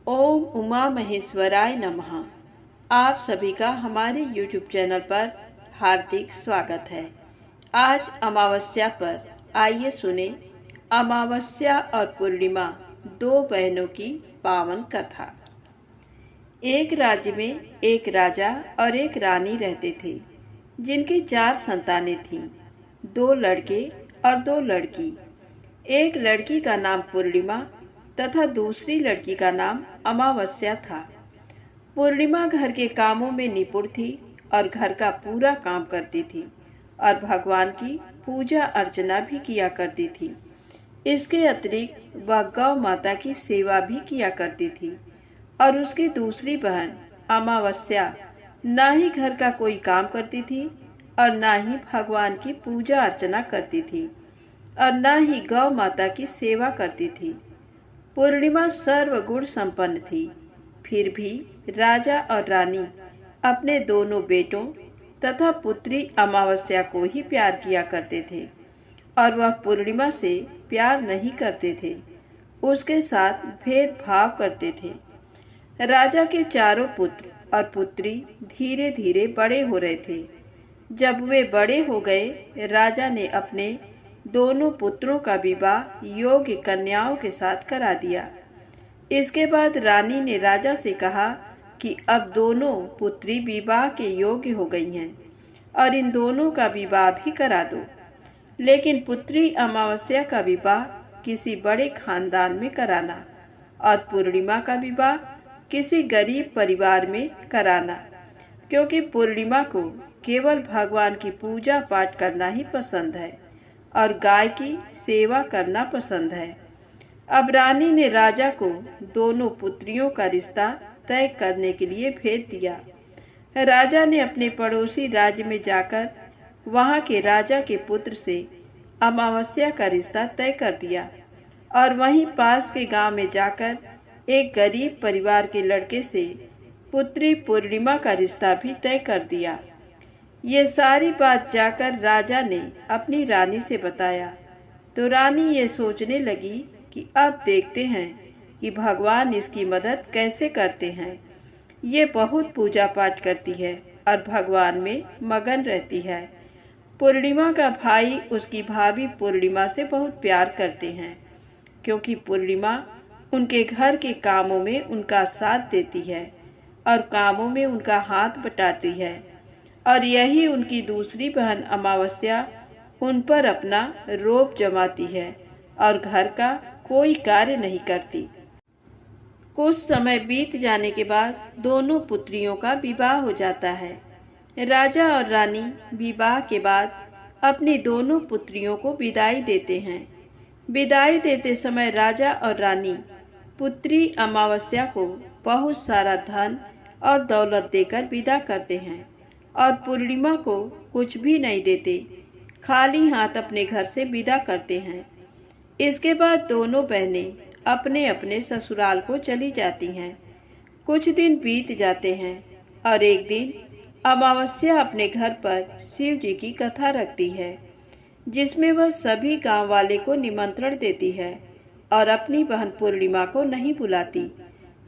ओम उमा महेश्वराय नमः। आप सभी का हमारे YouTube चैनल पर हार्दिक स्वागत है। आज अमावस्या पर आइए सुने अमावस्या और पूर्णिमा दो बहनों की पावन कथा। एक राज्य में एक राजा और एक रानी रहते थे, जिनकी 4 संतानें थीं, 2 लड़के और 2 लड़की। एक लड़की का नाम पूर्णिमा तथा दूसरी लड़की का नाम अमावस्या था। पूर्णिमा घर के कामों में निपुण थी और घर का पूरा काम करती थी और भगवान की पूजा अर्चना भी किया करती थी। इसके अतिरिक्त वह गौ माता की सेवा भी किया करती थी। और उसकी दूसरी बहन अमावस्या ना ही घर का कोई काम करती थी और ना ही भगवान की पूजा अर्चना करती थी और ना ही गौ माता की सेवा करती थी। पूर्णिमा सर्वगुण संपन्न थी, फिर भी राजा और रानी अपने दोनों बेटों तथा पुत्री अमावस्या को ही प्यार किया करते थे और वह पूर्णिमा से प्यार नहीं करते थे, उसके साथ भेदभाव करते थे। राजा के चारों पुत्र और पुत्री धीरे धीरे बड़े हो रहे थे। जब वे बड़े हो गए, राजा ने अपने दोनों पुत्रों का विवाह योग्य कन्याओं के साथ करा दिया। इसके बाद रानी ने राजा से कहा कि अब दोनों पुत्री विवाह के योग्य हो गई हैं और इन दोनों का विवाह भी करा दो। लेकिन पुत्री अमावस्या का विवाह किसी बड़े खानदान में कराना और पूर्णिमा का विवाह किसी गरीब परिवार में कराना, क्योंकि पूर्णिमा को केवल भगवान की पूजा पाठ करना ही पसंद है और गाय की सेवा करना पसंद है। अब रानी ने राजा को दोनों पुत्रियों का रिश्ता तय करने के लिए भेज दिया। राजा ने अपने पड़ोसी राज्य में जाकर वहां के राजा के पुत्र से अमावस्या का रिश्ता तय कर दिया और वहीं पास के गांव में जाकर एक गरीब परिवार के लड़के से पुत्री पूर्णिमा का रिश्ता भी तय कर दिया। ये सारी बात जाकर राजा ने अपनी रानी से बताया तो रानी ये सोचने लगी कि अब देखते हैं कि भगवान इसकी मदद कैसे करते हैं। ये बहुत पूजा पाठ करती है और भगवान में मगन रहती है। पूर्णिमा का भाई उसकी भाभी पूर्णिमा से बहुत प्यार करते हैं, क्योंकि पूर्णिमा उनके घर के कामों में उनका साथ देती है और कामों में उनका हाथ बटाती है। और यही उनकी दूसरी बहन अमावस्या उन पर अपना रोब जमाती है और घर का कोई कार्य नहीं करती। कुछ समय बीत जाने के बाद दोनों पुत्रियों का विवाह हो जाता है। राजा और रानी विवाह के बाद अपनी दोनों पुत्रियों को विदाई देते हैं। विदाई देते समय राजा और रानी पुत्री अमावस्या को बहुत सारा धन और दौलत देकर विदा करते हैं और पूर्णिमा को कुछ भी नहीं देते, खाली हाथ अपने घर से विदा करते हैं। इसके बाद दोनों बहनें अपने अपने ससुराल को चली जाती हैं। कुछ दिन बीत जाते हैं और एक दिन अमावस्या अपने घर पर शिव जी की कथा रखती है, जिसमें वह सभी गांव वाले को निमंत्रण देती है और अपनी बहन पूर्णिमा को नहीं बुलाती।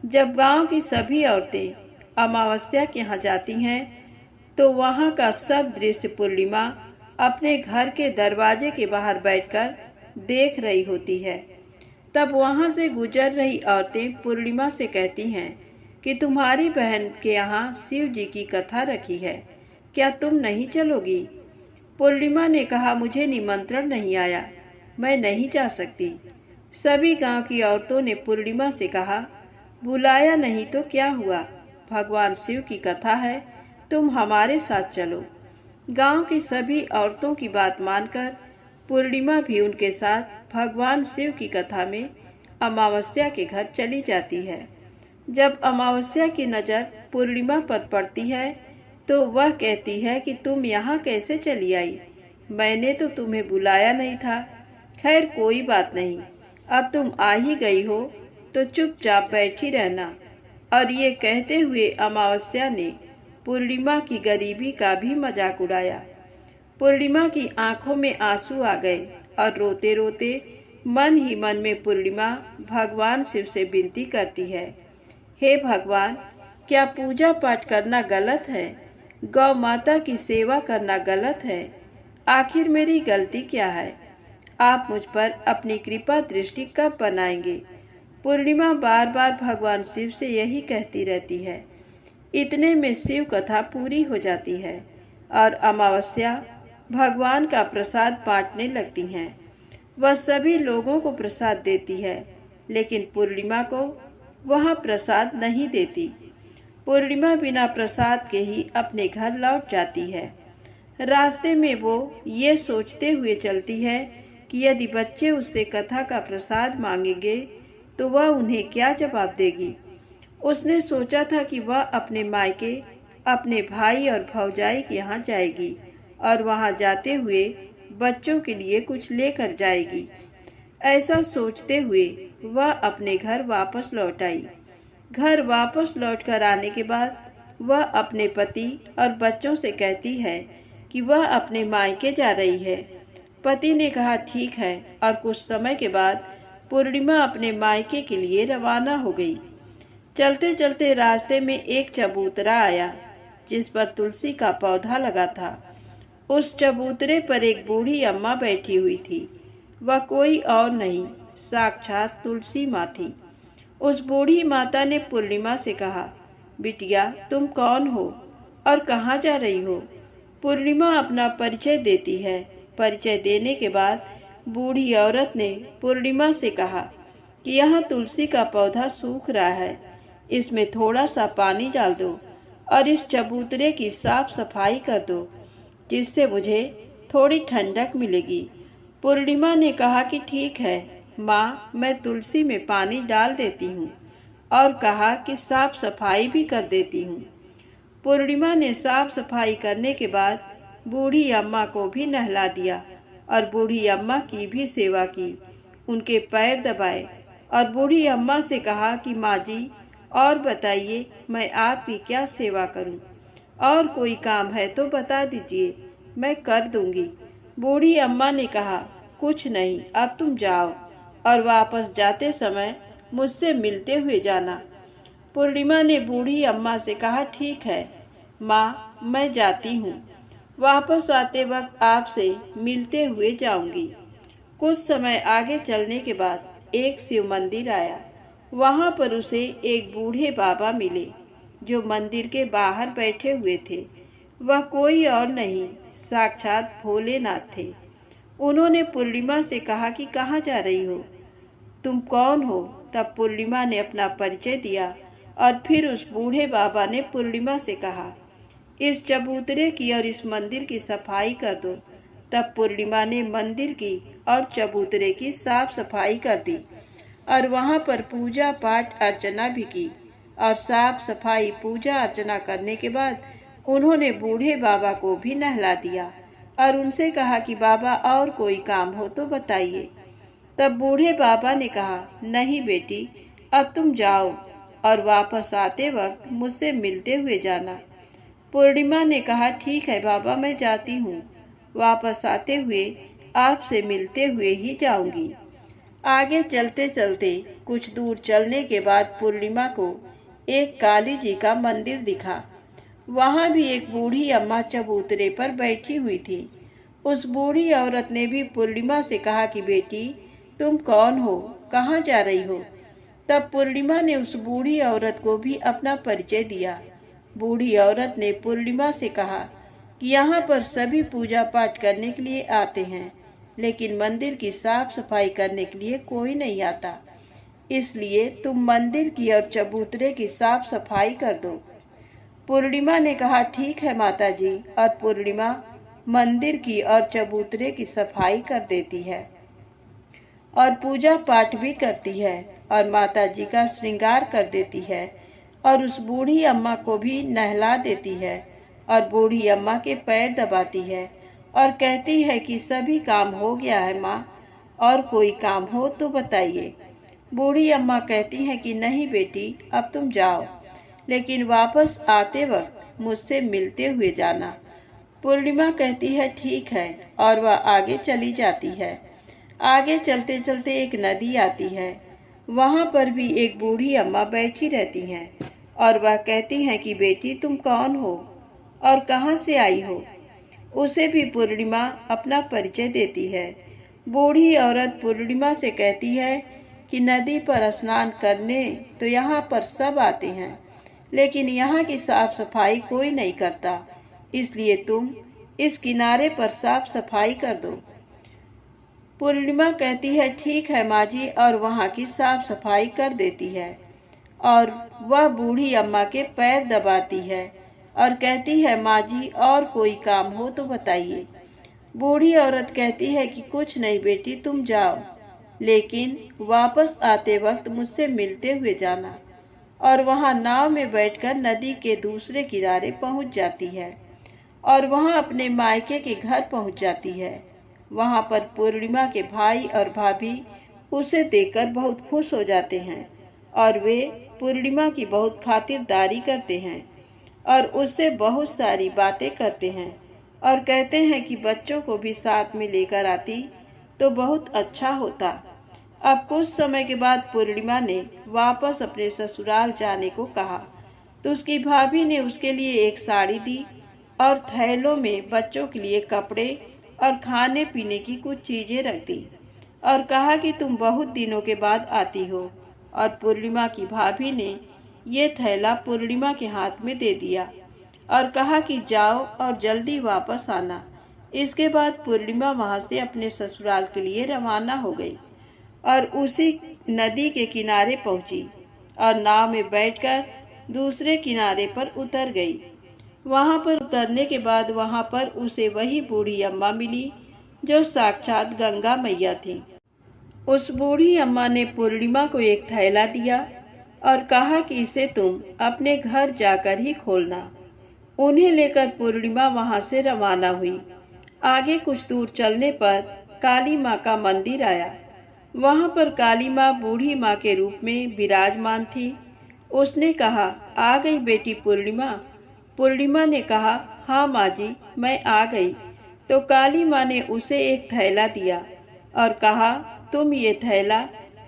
जब गांव की सभी औरतें अमावस्या के यहाँ जाती हैं तो वहाँ का सब दृश्य पूर्णिमा अपने घर के दरवाजे के बाहर बैठकर देख रही होती है। तब वहाँ से गुजर रही औरतें पूर्णिमा से कहती हैं कि तुम्हारी बहन के यहाँ शिव जी की कथा रखी है, क्या तुम नहीं चलोगी? पूर्णिमा ने कहा, मुझे निमंत्रण नहीं आया, मैं नहीं जा सकती। सभी गांव की औरतों ने पूर्णिमा से कहा, बुलाया नहीं तो क्या हुआ, भगवान शिव की कथा है, तुम हमारे साथ चलो। गांव की सभी औरतों की बात मानकर पूर्णिमा भी उनके साथ भगवान शिव की कथा में अमावस्या के घर चली जाती है। जब अमावस्या की नज़र पूर्णिमा पर पड़ती है तो वह कहती है कि तुम यहाँ कैसे चली आई, मैंने तो तुम्हें बुलाया नहीं था। खैर कोई बात नहीं, अब तुम आ ही गई हो तो चुपचाप बैठी रहना। और ये कहते हुए अमावस्या ने पूर्णिमा की गरीबी का भी मजाक उड़ाया। पूर्णिमा की आंखों में आंसू आ गए और रोते रोते मन ही मन में पूर्णिमा भगवान शिव से विनती करती है हे भगवान, क्या पूजा पाठ करना गलत है? गौ माता की सेवा करना गलत है? आखिर मेरी गलती क्या है? आप मुझ पर अपनी कृपा दृष्टि कब बनाएंगे? पूर्णिमा बार बार भगवान शिव से यही कहती रहती है। इतने में शिव कथा पूरी हो जाती है और अमावस्या भगवान का प्रसाद बांटने लगती हैं। वह सभी लोगों को प्रसाद देती है, लेकिन पूर्णिमा को वहाँ प्रसाद नहीं देती। पूर्णिमा बिना प्रसाद के ही अपने घर लौट जाती है। रास्ते में वो ये सोचते हुए चलती है कि यदि बच्चे उससे कथा का प्रसाद मांगेंगे तो वह उन्हें क्या जवाब देगी। उसने सोचा था कि वह अपने मायके, अपने भाई और भौजाई के यहाँ जाएगी और वहाँ जाते हुए बच्चों के लिए कुछ लेकर जाएगी। ऐसा सोचते हुए वह अपने घर वापस लौट आई। घर वापस लौटकर आने के बाद वह अपने पति और बच्चों से कहती है कि वह अपने मायके जा रही है। पति ने कहा ठीक है, और कुछ समय के बाद पूर्णिमा अपने मायके के लिए रवाना हो गई। चलते चलते रास्ते में एक चबूतरा आया जिस पर तुलसी का पौधा लगा था। उस चबूतरे पर एक बूढ़ी अम्मा बैठी हुई थी। वह कोई और नहीं, साक्षात तुलसी माँ थी। उस बूढ़ी माता ने पूर्णिमा से कहा, बिटिया तुम कौन हो और कहाँ जा रही हो? पूर्णिमा अपना परिचय देती है। परिचय देने के बाद बूढ़ी औरत ने पूर्णिमा से कहा कि यहाँ तुलसी का पौधा सूख रहा है, इसमें थोड़ा सा पानी डाल दो और इस चबूतरे की साफ सफाई कर दो, जिससे मुझे थोड़ी ठंडक मिलेगी। पूर्णिमा ने कहा कि ठीक है माँ, मैं तुलसी में पानी डाल देती हूँ, और कहा कि साफ सफाई भी कर देती हूँ। पूर्णिमा ने साफ सफाई करने के बाद बूढ़ी अम्मा को भी नहला दिया और बूढ़ी अम्मा की भी सेवा की, उनके पैर दबाए और बूढ़ी अम्मा से कहा कि माँ जी, और बताइए मैं आपकी क्या सेवा करूं? और कोई काम है तो बता दीजिए, मैं कर दूंगी। बूढ़ी अम्मा ने कहा, कुछ नहीं, अब तुम जाओ और वापस जाते समय मुझसे मिलते हुए जाना। पूर्णिमा ने बूढ़ी अम्मा से कहा, ठीक है माँ, मैं जाती हूँ, वापस आते वक्त आपसे मिलते हुए जाऊंगी। कुछ समय आगे चलने के बाद एक शिव मंदिर आया। वहाँ पर उसे एक बूढ़े बाबा मिले जो मंदिर के बाहर बैठे हुए थे। वह कोई और नहीं, साक्षात भोलेनाथ थे। उन्होंने पूर्णिमा से कहा कि कहाँ जा रही हो, तुम कौन हो? तब पूर्णिमा ने अपना परिचय दिया और फिर उस बूढ़े बाबा ने पूर्णिमा से कहा, इस चबूतरे की और इस मंदिर की सफाई कर दो। तब पूर्णिमा ने मंदिर की और चबूतरे की साफ सफाई कर दी और वहाँ पर पूजा पाठ अर्चना भी की। और साफ सफाई पूजा अर्चना करने के बाद उन्होंने बूढ़े बाबा को भी नहला दिया और उनसे कहा कि बाबा और कोई काम हो तो बताइए। तब बूढ़े बाबा ने कहा, नहीं बेटी, अब तुम जाओ और वापस आते वक्त मुझसे मिलते हुए जाना। पूर्णिमा ने कहा, ठीक है बाबा, मैं जाती हूँ, वापस आते हुए आपसे मिलते हुए ही जाऊंगी। आगे चलते चलते कुछ दूर चलने के बाद पूर्णिमा को एक काली जी का मंदिर दिखा। वहाँ भी एक बूढ़ी अम्मा चबूतरे पर बैठी हुई थी। उस बूढ़ी औरत ने भी पूर्णिमा से कहा कि बेटी, तुम कौन हो, कहाँ जा रही हो? तब पूर्णिमा ने उस बूढ़ी औरत को भी अपना परिचय दिया। बूढ़ी औरत ने पूर्णिमा से कहा कि यहाँ पर सभी पूजा पाठ करने के लिए आते हैं, लेकिन मंदिर की साफ सफाई करने के लिए कोई नहीं आता, इसलिए तुम मंदिर की और चबूतरे की साफ सफाई कर दो। पूर्णिमा ने कहा, ठीक है माता जी, और पूर्णिमा मंदिर की और चबूतरे की सफाई कर देती है और पूजा पाठ भी करती है और माता जी का श्रृंगार कर देती है और उस बूढ़ी अम्मा को भी नहला देती है और बूढ़ी अम्मा के पैर दबाती है और कहती है कि सभी काम हो गया है माँ, और कोई काम हो तो बताइए। बूढ़ी अम्मा कहती है कि नहीं बेटी, अब तुम जाओ, लेकिन वापस आते वक्त मुझसे मिलते हुए जाना। पूर्णिमा कहती है ठीक है, और वह आगे चली जाती है। आगे चलते चलते एक नदी आती है। वहाँ पर भी एक बूढ़ी अम्मा बैठी रहती हैं और वह कहती हैं कि बेटी तुम कौन हो और कहाँ से आई हो। उसे भी पूर्णिमा अपना परिचय देती है। बूढ़ी औरत पूर्णिमा से कहती है कि नदी पर स्नान करने तो यहाँ पर सब आते हैं, लेकिन यहाँ की साफ सफाई कोई नहीं करता, इसलिए तुम इस किनारे पर साफ सफाई कर दो। पूर्णिमा कहती है ठीक है माँ जी, और वहाँ की साफ सफाई कर देती है और वह बूढ़ी अम्मा के पैर दबाती है और कहती है माँ जी और कोई काम हो तो बताइए। बूढ़ी औरत कहती है कि कुछ नहीं बेटी तुम जाओ, लेकिन वापस आते वक्त मुझसे मिलते हुए जाना। और वहाँ नाव में बैठकर नदी के दूसरे किनारे पहुँच जाती है और वहाँ अपने मायके के घर पहुँच जाती है। वहाँ पर पूर्णिमा के भाई और भाभी उसे देखकर बहुत खुश हो जाते हैं और वे पूर्णिमा की बहुत खातिरदारी करते हैं और उससे बहुत सारी बातें करते हैं और कहते हैं कि बच्चों को भी साथ में लेकर आती तो बहुत अच्छा होता। अब कुछ समय के बाद पूर्णिमा ने वापस अपने ससुराल जाने को कहा तो उसकी भाभी ने उसके लिए एक साड़ी दी और थैलों में बच्चों के लिए कपड़े और खाने पीने की कुछ चीजें रख दी और कहा कि तुम बहुत दिनों के बाद आती हो। और पूर्णिमा की भाभी ने ये थैला पूर्णिमा के हाथ में दे दिया और कहा कि जाओ और जल्दी वापस आना। इसके बाद पूर्णिमा वहाँ से अपने ससुराल के लिए रवाना हो गई और उसी नदी के किनारे पहुंची और नाव में बैठकर दूसरे किनारे पर उतर गई। वहां पर उतरने के बाद वहां पर उसे वही बूढ़ी अम्मा मिली जो साक्षात गंगा मैया थी। उस बूढ़ी अम्मा ने पूर्णिमा को एक थैला दिया और कहा कि इसे तुम अपने घर जाकर ही खोलना। उन्हें लेकर पूर्णिमा वहां से रवाना हुई। आगे कुछ दूर चलने पर काली माँ का मंदिर आया। वहां पर काली माँ बूढ़ी माँ के रूप में विराजमान थी। उसने कहा आ गई बेटी पूर्णिमा। पूर्णिमा ने कहा हाँ माँ जी मैं आ गई। तो काली माँ ने उसे एक थैला दिया और कहा तुम ये थैला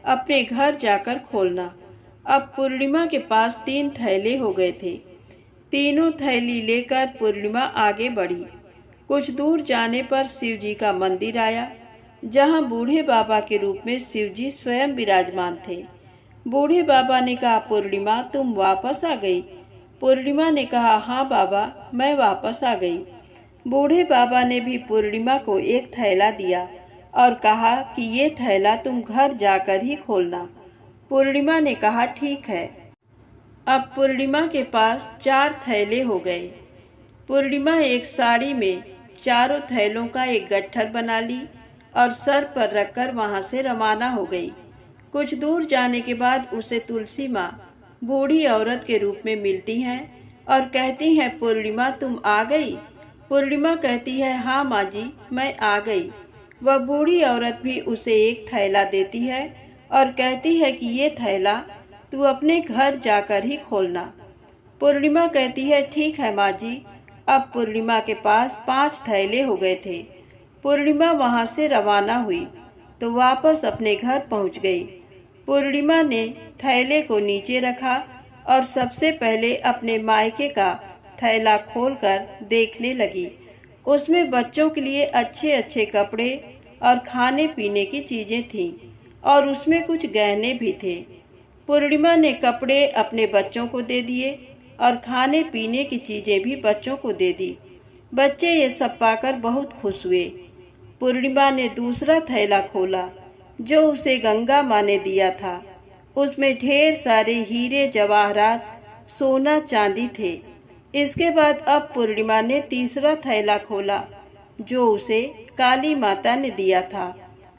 अपने घर जाकर खोलना। अब पूर्णिमा के पास 3 थैले हो गए थे। तीनों थैली लेकर पूर्णिमा आगे बढ़ी। कुछ दूर जाने पर शिव जी का मंदिर आया, जहाँ बूढ़े बाबा के रूप में शिव जी स्वयं विराजमान थे। बूढ़े बाबा ने कहा पूर्णिमा तुम वापस आ गई। पूर्णिमा ने कहा हाँ बाबा मैं वापस आ गई। बूढ़े बाबा ने भी पूर्णिमा को एक थैला दिया और कहा कि ये थैला तुम घर जाकर ही खोलना। पूर्णिमा ने कहा ठीक है। अब पूर्णिमा के पास 4 थैले हो गए। पूर्णिमा एक साड़ी में चारों थैलों का एक गट्ठर बना ली और सर पर रखकर वहां से रवाना हो गई। कुछ दूर जाने के बाद उसे तुलसी माँ बूढ़ी औरत के रूप में मिलती हैं और कहती हैं पूर्णिमा तुम आ गई। पूर्णिमा कहती है हाँ माँ जी मैं आ गई। वह बूढ़ी औरत भी उसे एक थैला देती है और कहती है कि ये थैला तू अपने घर जाकर ही खोलना। पूर्णिमा कहती है ठीक है माँ जी। अब पूर्णिमा के पास 5 थैले हो गए थे। पूर्णिमा वहां से रवाना हुई तो वापस अपने घर पहुंच गई। पूर्णिमा ने थैले को नीचे रखा और सबसे पहले अपने मायके का थैला खोलकर देखने लगी। उसमें बच्चों के लिए अच्छे अच्छे कपड़े और खाने पीने की चीजें थीं और उसमें कुछ गहने भी थे। पूर्णिमा ने कपड़े अपने बच्चों को दे दिए और खाने पीने की चीजें भी बच्चों को दे दी। बच्चे ये सब पाकर बहुत खुश हुए। पूर्णिमा ने दूसरा थैला खोला जो उसे गंगा माँ ने दिया था। उसमें ढेर सारे हीरे जवाहरात सोना चांदी थे। इसके बाद अब पूर्णिमा ने तीसरा थैला खोला जो उसे काली माता ने दिया था।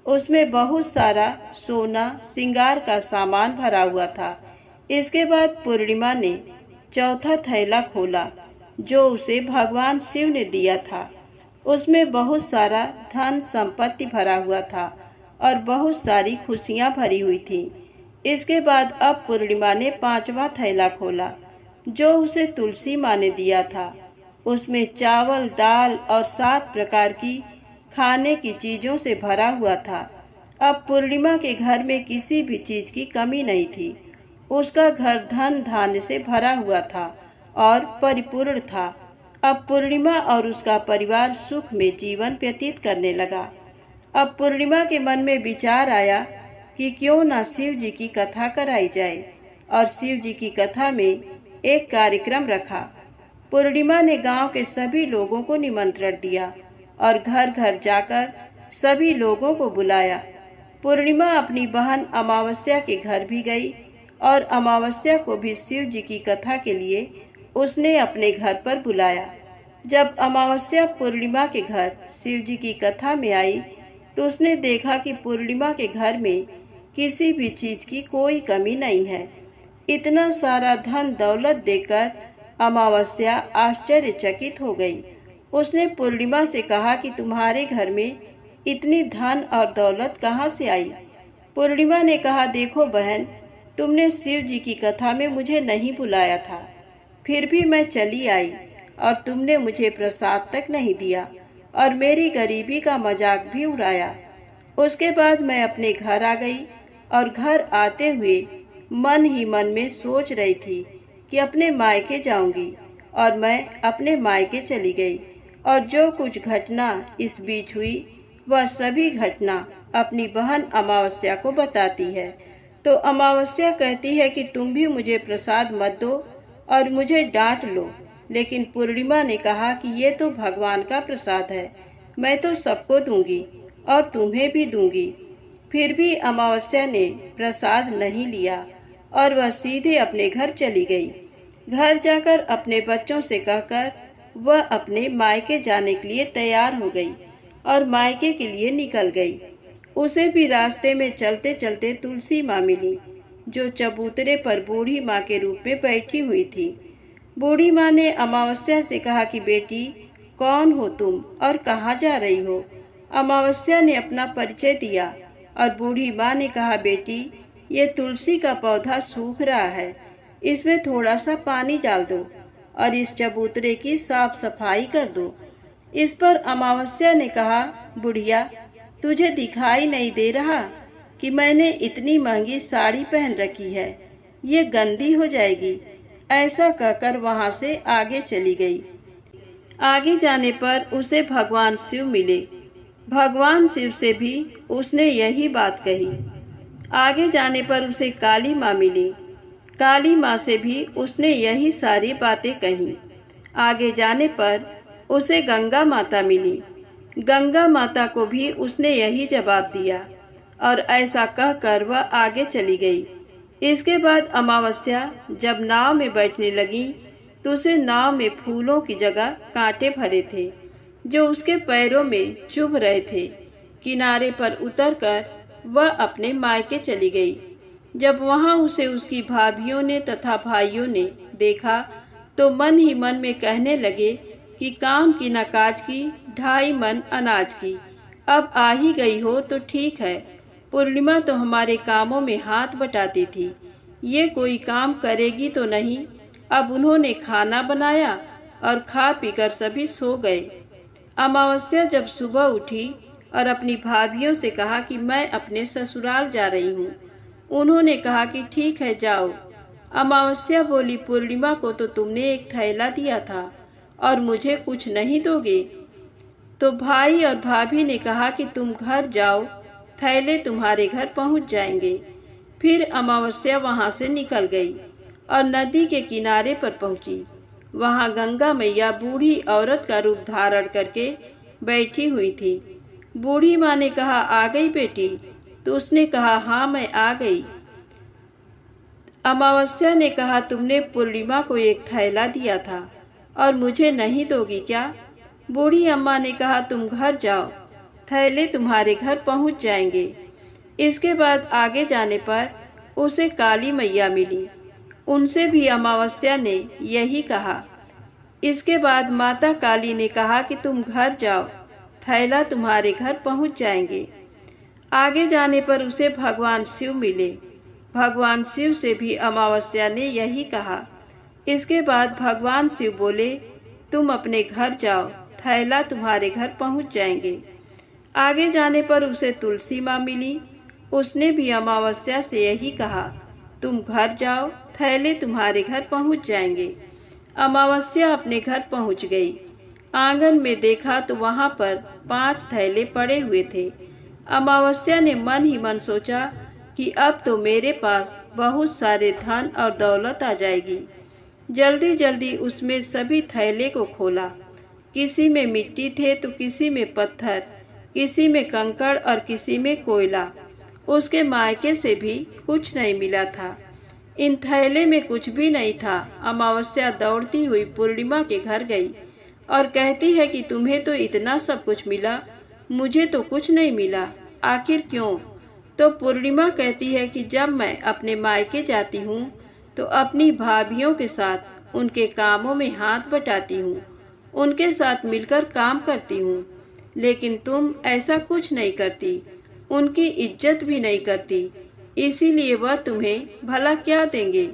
उसमें बहुत सारा सोना श्रृंगार का सामान भरा हुआ था। इसके बाद पूर्णिमा ने चौथा थैला खोला जो उसे भगवान शिव ने दिया था। उसमें बहुत सारा धन संपत्ति भरा हुआ था और बहुत सारी खुशियां भरी हुई थी। इसके बाद अब पूर्णिमा ने 5वां थैला खोला जो उसे तुलसी माँ ने दिया था। उसमें चावल दाल और 7 प्रकार की खाने की चीजों से भरा हुआ था। अब पूर्णिमा के घर में किसी भी चीज की कमी नहीं थी। उसका घर धन धान्य से भरा हुआ था और परिपूर्ण था। अब पूर्णिमा और उसका परिवार सुख में जीवन व्यतीत करने लगा। अब पूर्णिमा के मन में विचार आया कि क्यों न शिव जी की कथा कराई जाए, और शिव जी की कथा में एक कार्यक्रम रखा। पूर्णिमा ने गांव के सभी लोगों को निमंत्रण दिया और घर घर जाकर सभी लोगों को बुलाया। पूर्णिमा अपनी बहन अमावस्या के घर भी गई और अमावस्या को भी शिव जी की कथा के लिए उसने अपने घर पर बुलाया। जब अमावस्या पूर्णिमा के घर शिव जी की कथा में आई तो उसने देखा कि पूर्णिमा के घर में किसी भी चीज की कोई कमी नहीं है। इतना सारा धन दौलत देखकर अमावस्या आश्चर्यचकित हो गई। उसने पूर्णिमा से कहा कि तुम्हारे घर में इतनी धन और दौलत कहाँ से आई? पूर्णिमा ने कहा, देखो बहन, तुमने शिव जी की कथा में मुझे नहीं बुलाया था, फिर भी मैं चली आई और तुमने मुझे प्रसाद तक नहीं दिया और मेरी गरीबी का मजाक भी उड़ाया। उसके बाद मैं अपने घर आ गई और घर आते हुए मन ही मन में सोच रही थी कि अपने मायके जाऊंगी, और मैं अपने मायके चली गई। और जो कुछ घटना इस बीच हुई वह सभी घटना अपनी बहन अमावस्या को बताती है। तो अमावस्या कहती है कि तुम भी मुझे प्रसाद मत दो और मुझे डांट लो, लेकिन पूर्णिमा ने कहा कि ये तो भगवान का प्रसाद है, मैं तो सबको दूंगी और तुम्हें भी दूंगी। फिर भी अमावस्या ने प्रसाद नहीं लिया और वह सीधे अपने घर चली गई। घर जाकर अपने बच्चों से कहकर वह अपने मायके जाने के लिए तैयार हो गई और मायके के लिए निकल गई। उसे भी रास्ते में चलते चलते तुलसी माँ मिली, जो चबूतरे पर बूढ़ी माँ के रूप में बैठी हुई थी। बूढ़ी माँ ने अमावस्या से कहा कि बेटी, कौन हो तुम और कहाँ जा रही हो? अमावस्या ने अपना परिचय दिया और बूढ़ी माँ ने कहा, बेटी, ये तुलसी का पौधा सूख रहा है, इसमें थोड़ा सा पानी डाल दो और इस चबूतरे की साफ सफाई कर दो। इस पर अमावस्या ने कहा, बुढ़िया, तुझे दिखाई नहीं दे रहा कि मैंने इतनी महंगी साड़ी पहन रखी है, ये गंदी हो जाएगी। ऐसा कहकर वहां से आगे चली गई। आगे जाने पर उसे भगवान शिव मिले। भगवान शिव से भी उसने यही बात कही। आगे जाने पर उसे काली माँ मिली। काली माँ से भी उसने यही सारी बातें कही। आगे जाने पर उसे गंगा माता मिली। गंगा माता को भी उसने यही जवाब दिया और ऐसा कहकर वह आगे चली गई। इसके बाद अमावस्या जब नाव में बैठने लगी तो उसे नाव में फूलों की जगह कांटे भरे थे, जो उसके पैरों में चुभ रहे थे। किनारे पर उतरकर वह अपने मायके चली गई। जब वहां उसे उसकी भाभियों ने तथा भाइयों ने देखा तो मन ही मन में कहने लगे कि काम की न काज की, 2.5 मन अनाज की। अब आ ही गई हो तो ठीक है। पूर्णिमा तो हमारे कामों में हाथ बटाती थी, ये कोई काम करेगी तो नहीं। अब उन्होंने खाना बनाया और खा पीकर सभी सो गए। अमावस्या जब सुबह उठी और अपनी भाभियों से कहा कि मैं अपने ससुराल जा रही हूँ। उन्होंने कहा कि ठीक है, जाओ। अमावस्या बोली, पूर्णिमा को तो तुमने एक थैला दिया था और मुझे कुछ नहीं दोगे? तो भाई और भाभी ने कहा कि तुम घर जाओ, थैले तुम्हारे घर पहुंच जाएंगे। फिर अमावस्या वहां से निकल गई और नदी के किनारे पर पहुंची। वहां गंगा मैया बूढ़ी औरत का रूप धारण करके बैठी हुई थी। बूढ़ी माँ ने कहा, आ गई बेटी? तो उसने कहा, हाँ, मैं आ गई। अमावस्या ने कहा, तुमने पूर्णिमा को एक थैला दिया था और मुझे नहीं दोगी क्या? बूढ़ी अम्मा ने कहा, तुम घर जाओ, थैले तुम्हारे घर पहुंच जाएंगे। इसके बाद आगे जाने पर उसे काली मैया मिली। उनसे भी अमावस्या ने यही कहा। इसके बाद माता काली ने कहा कि तुम घर जाओ, थैला तुम्हारे घर पहुंच जाएंगे। आगे जाने पर उसे भगवान शिव मिले। भगवान शिव से भी अमावस्या ने यही कहा। इसके बाद भगवान शिव बोले, तुम अपने घर जाओ, थैला तुम्हारे घर पहुंच जाएंगे। आगे जाने पर उसे तुलसी माँ मिली। उसने भी अमावस्या से यही कहा, तुम घर जाओ, थैले तुम्हारे घर पहुंच जाएंगे। अमावस्या अपने घर पहुंच गई। आंगन में देखा तो वहां पर 5 थैले पड़े हुए थे। अमावस्या ने मन ही मन सोचा कि अब तो मेरे पास बहुत सारे धन और दौलत आ जाएगी। जल्दी जल्दी उसमें सभी थैले को खोला। किसी में मिट्टी थे तो किसी में पत्थर, किसी में कंकड़ और किसी में कोयला। उसके मायके से भी कुछ नहीं मिला था। इन थैले में कुछ भी नहीं था। अमावस्या दौड़ती हुई पूर्णिमा के घर गई और कहती है कि तुम्हें तो इतना सब कुछ मिला, मुझे तो कुछ नहीं मिला, आखिर क्यों? तो पूर्णिमा कहती है कि जब मैं अपने मायके जाती हूँ तो अपनी भाभियों के साथ उनके कामों में हाथ बटाती हूँ, उनके साथ मिलकर काम करती हूँ, लेकिन तुम ऐसा कुछ नहीं करती, उनकी इज्जत भी नहीं करती, इसीलिए वह तुम्हें भला क्या देंगे।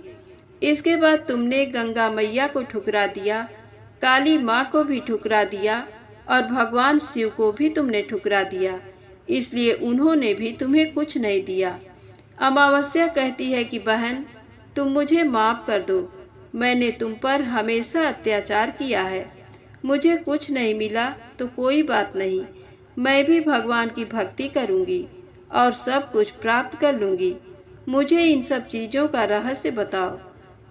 इसके बाद तुमने गंगा मैया को ठुकरा दिया, काली माँ को भी ठुकरा दिया और भगवान शिव को भी तुमने ठुकरा दिया, इसलिए उन्होंने भी तुम्हें कुछ नहीं दिया। अमावस्या कहती है कि बहन, तुम मुझे माफ़ कर दो, मैंने तुम पर हमेशा अत्याचार किया है। मुझे कुछ नहीं मिला तो कोई बात नहीं, मैं भी भगवान की भक्ति करूंगी और सब कुछ प्राप्त कर लूंगी। मुझे इन सब चीज़ों का रहस्य बताओ।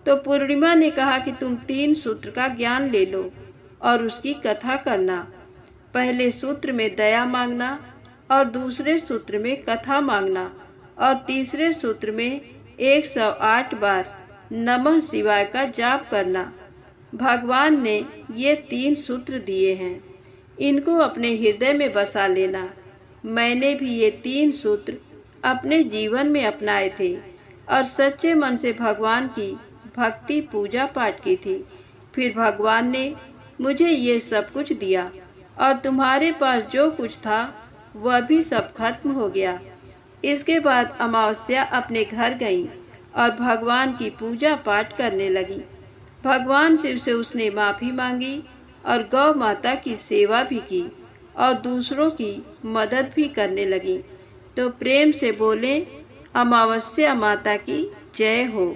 तो पूर्णिमा ने कहा कि तुम 3 सूत्र का ज्ञान ले लो और उसकी कथा करना। पहले सूत्र में दया मांगना और दूसरे सूत्र में कथा मांगना और तीसरे सूत्र में 108 बार नमः शिवाय का जाप करना। भगवान ने ये 3 सूत्र दिए हैं, इनको अपने हृदय में बसा लेना। मैंने भी ये 3 सूत्र अपने जीवन में अपनाए थे और सच्चे मन से भगवान की भक्ति पूजा पाठ की थी। फिर भगवान ने मुझे ये सब कुछ दिया और तुम्हारे पास जो कुछ था वह भी सब खत्म हो गया। इसके बाद अमावस्या अपने घर गई और भगवान की पूजा पाठ करने लगी। भगवान शिव से उसने माफ़ी मांगी और गौ माता की सेवा भी की और दूसरों की मदद भी करने लगी। तो प्रेम से बोले, अमावस्या माता की जय हो।